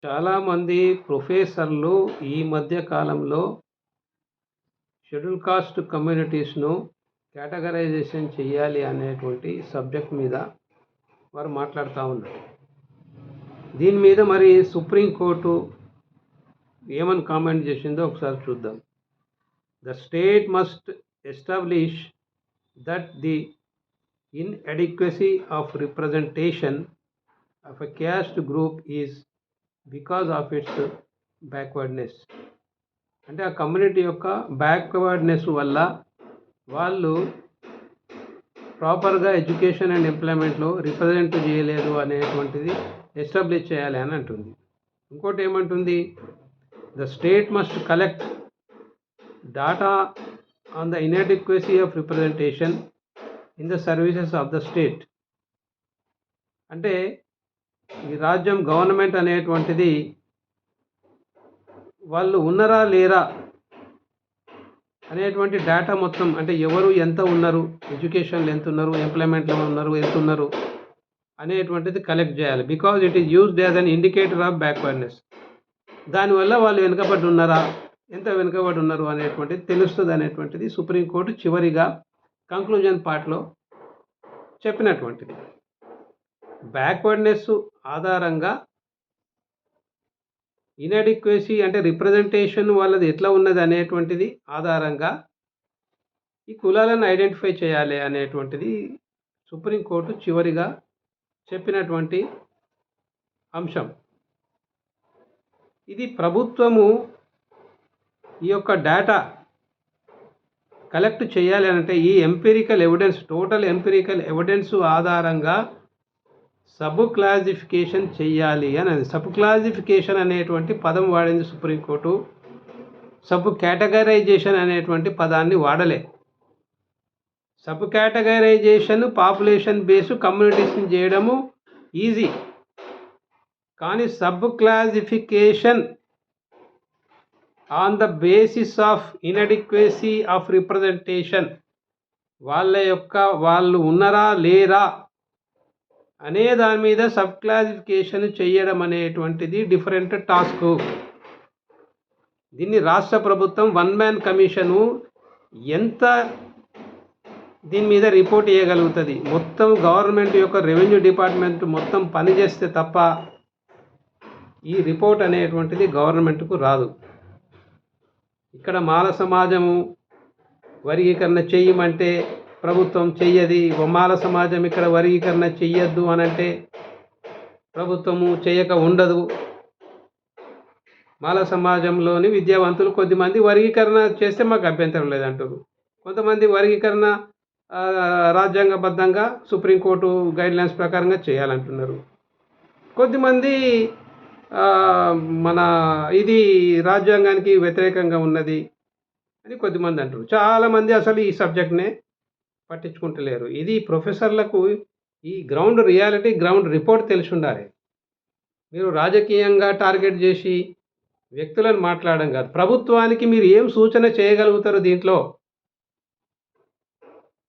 చాలామంది ప్రొఫెసర్లు ఈ మధ్య కాలంలో షెడ్యూల్ కాస్ట్ కమ్యూనిటీస్‌ను కేటగరైజేషన్ చేయాలి అనేటువంటి సబ్జెక్ట్ మీద వారు మాట్లాడుతా ఉన్నారు. దీని మీద మరి సుప్రీం కోర్టు ఏమని కామెంట్ చేసిందో ఒకసారి చూద్దాం. The state must establish that the inadequacy of representation of a caste group is because of its backwardness. అంటే ఆ కమ్యూనిటీ యొక్క బ్యాక్వర్డ్నెస్ వల్ల వాళ్ళు ప్రాపర్గా ఎడ్యుకేషన్ అండ్ ఎంప్లాయ్మెంట్లో రిప్రజెంట్ చేయలేదు అనేటువంటిది ఎస్టాబ్లిష్ చేయాలి అని అంటుంది. ఇంకోటి ఏమంటుంది, the state must collect data on the inadequacy of representation in the services of the state. అంటే ఈ రాజ్యం గవర్నమెంట్ అనేటువంటిది వాళ్ళు ఉన్నారా లేరా అనేటువంటి డేటా మొత్తం, అంటే ఎవరు ఎంత ఉన్నారు, ఎడ్యుకేషన్లో ఎంత ఉన్నారు, ఎంప్లాయ్మెంట్లో ఉన్నారు ఎంత ఉన్నారు అనేటువంటిది కలెక్ట్ చేయాలి. Because it is used as an indicator of backwardness. దానివల్ల వాళ్ళు వెనుకబడి ఉన్నారా, ఎంత వెనుకబడి ఉన్నారు అనేటువంటిది తెలుస్తుంది అనేటువంటిది సుప్రీంకోర్టు చివరిగా కంక్లూజన్ పార్ట్లో చెప్పినటువంటిది. బ్యాక్వర్డ్నెస్ ఆధారంగా ఇన్అడిక్వసీ అంటే రిప్రజెంటేషన్ వాళ్ళది ఎట్లా ఉన్నది అనేటువంటిది ఆధారంగా ఈ కులాలను ఐడెంటిఫై చేయాలి అనేటువంటిది సుప్రీంకోర్టు చివరిగా చెప్పినటువంటి అంశం. ఇది ప్రభుత్వము ఈ యొక్క డేటా కలెక్ట్ చేయాలి అంటే ఈ empirical evidence, total empirical evidence ఆధారంగా సబ్ క్లాసిఫికేషన్ చెయ్యాలి అనేది. సబ్ క్లాసిఫికేషన్ అనేటువంటి పదం వాడింది సుప్రీంకోర్టు. సబ్ కేటగరైజేషన్ అనేటువంటి పదాన్ని వాడలే. సబ్ కేటగరైజేషన్ పాపులేషన్ బేస్ కమ్యూనిటీస్ని చేయడము ఈజీ, కానీ sub classification on the basis of inadequacy of representation, వాళ్ళు ఉన్నారా లేరా అనే దాని మీద సబ్ క్లాసిఫికేషన్ చేయడం అనేటువంటిది డిఫరెంట్ టాస్క్. దీన్ని రాష్ట్ర ప్రభుత్వం వన్ మ్యాన్ కమిషను ఎంత దీని మీద రిపోర్ట్ చేయగలుగుతుంది? మొత్తం గవర్నమెంట్ యొక్క రెవెన్యూ డిపార్ట్మెంట్ మొత్తం పనిచేస్తే తప్ప ఈ రిపోర్ట్ అనేటువంటిది గవర్నమెంట్కు రాదు. ఇక్కడ మాల సమాజము వర్గీకరణ చెయ్యమంటే ప్రభుత్వం చెయ్యది, మాల సమాజం ఇక్కడ వర్గీకరణ చెయ్యొద్దు అనంటే ప్రభుత్వము చేయక ఉండదు. మాల సమాజంలోని విద్యావంతులు కొద్దిమంది వర్గీకరణ చేస్తే మాకు అభ్యంతరం లేదంటారు. కొంతమంది వర్గీకరణ రాజ్యాంగబద్ధంగా సుప్రీంకోర్టు గైడ్లైన్స్ ప్రకారంగా చేయాలంటున్నారు. కొద్దిమంది మన ఇది రాజ్యాంగానికి వ్యతిరేకంగా ఉన్నది అని కొద్దిమంది అంటారు. చాలామంది అసలు ఈ సబ్జెక్ట్నే పట్టించుకుంటలేరు. ఇది ప్రొఫెసర్లకు ఈ గ్రౌండ్ రియాలిటీ, గ్రౌండ్ రిపోర్ట్ తెలిసి ఉండాలి. మీరు రాజకీయంగా టార్గెట్ చేసి వ్యక్తులను మాట్లాడడం కాదు. ప్రభుత్వానికి మీరు ఏం సూచన చేయగలుగుతారు దీంట్లో?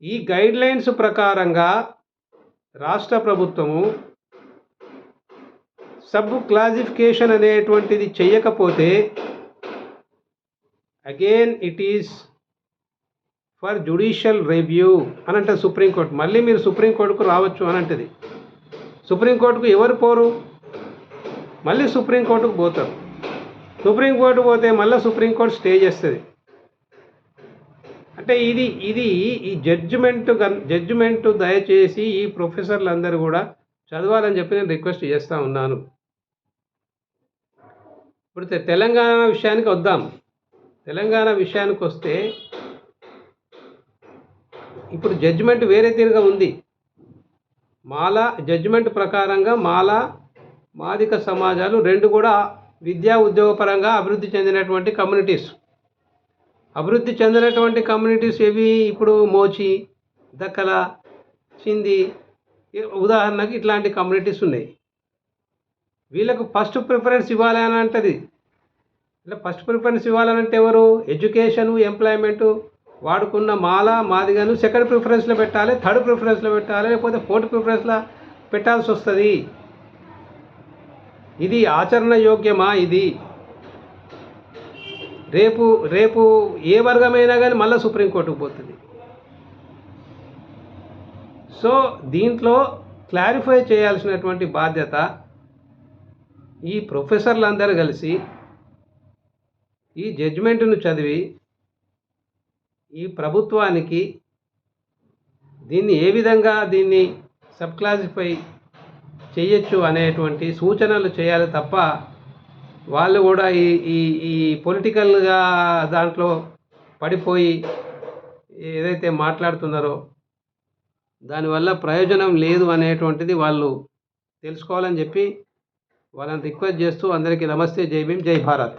ఈ గైడ్లైన్స్ ప్రకారంగా రాష్ట్ర ప్రభుత్వము సబ్ క్లాసిఫికేషన్ అనేటువంటిది చేయకపోతే again it is for judicial review అని అంటే సుప్రీంకోర్టు. మళ్ళీ మీరు సుప్రీంకోర్టుకు రావచ్చు అని అంటది. సుప్రీంకోర్టుకు ఎవరు పోరు? మళ్ళీ సుప్రీంకోర్టుకు పోతారు. సుప్రీంకోర్టు పోతే మళ్ళీ సుప్రీంకోర్టు స్టే చేస్తుంది. అంటే ఇది ఈ జడ్జిమెంట్ దయచేసి ఈ ప్రొఫెసర్లు అందరూ కూడా చదవాలని చెప్పి నేను రిక్వెస్ట్ చేస్తూ ఉన్నాను. ఇప్పుడు తెలంగాణ విషయానికి వద్దాం. తెలంగాణ విషయానికి వస్తే ఇప్పుడు జడ్జిమెంట్ వేరే తీరుగా ఉంది. మాల జడ్జిమెంట్ ప్రకారంగా మాదిక సమాజాలు రెండు కూడా విద్యా ఉద్యోగపరంగా అభివృద్ధి చెందినటువంటి కమ్యూనిటీస్. అభివృద్ధి చెందినటువంటి కమ్యూనిటీస్ ఏవి? ఇప్పుడు మోచి, దక్కల, సింధీ ఉదాహరణకి ఇట్లాంటి కమ్యూనిటీస్ ఉన్నాయి. వీళ్ళకు ఫస్ట్ ప్రిఫరెన్స్ ఇవ్వాలి అని అంటది. ఇలా ఫస్ట్ ప్రిఫరెన్స్ ఇవ్వాలనంటే ఎవరు? ఎడ్యుకేషను, ఎంప్లాయ్మెంటు వాడుకున్న మాదిగను సెకండ్ ప్రిఫరెన్స్లో పెట్టాలి, థర్డ్ ప్రిఫరెన్స్లో పెట్టాలి, లేకపోతే ఫోర్త్ ప్రిఫరెన్స్లో పెట్టాల్సి వస్తుంది. ఇది ఆచరణ యోగ్యమా? ఇది రేపు రేపు ఏ వర్గమైనా కానీ మళ్ళీ సుప్రీంకోర్టుకు పోతుంది. సో దీంట్లో క్లారిఫై చేయాల్సినటువంటి బాధ్యత ఈ ప్రొఫెసర్లందరూ కలిసి ఈ జడ్జిమెంట్ను చదివి ఈ ప్రభుత్వానికి దీన్ని ఏ విధంగా దీన్ని సబ్ క్లాసిఫై చేయొచ్చు అనేటువంటి సూచనలు చేయాలి తప్ప వాళ్ళు కూడా ఈ ఈ ఈ పొలిటికల్గా దాంట్లో పడిపోయి ఏదైతే మాట్లాడుతున్నారో దానివల్ల ప్రయోజనం లేదు అనేటువంటిది వాళ్ళు తెలుసుకోవాలని చెప్పి వాళ్ళని రిక్వెస్ట్ చేస్తూ అందరికీ నమస్తే, జై భీమ్, జై భారత్.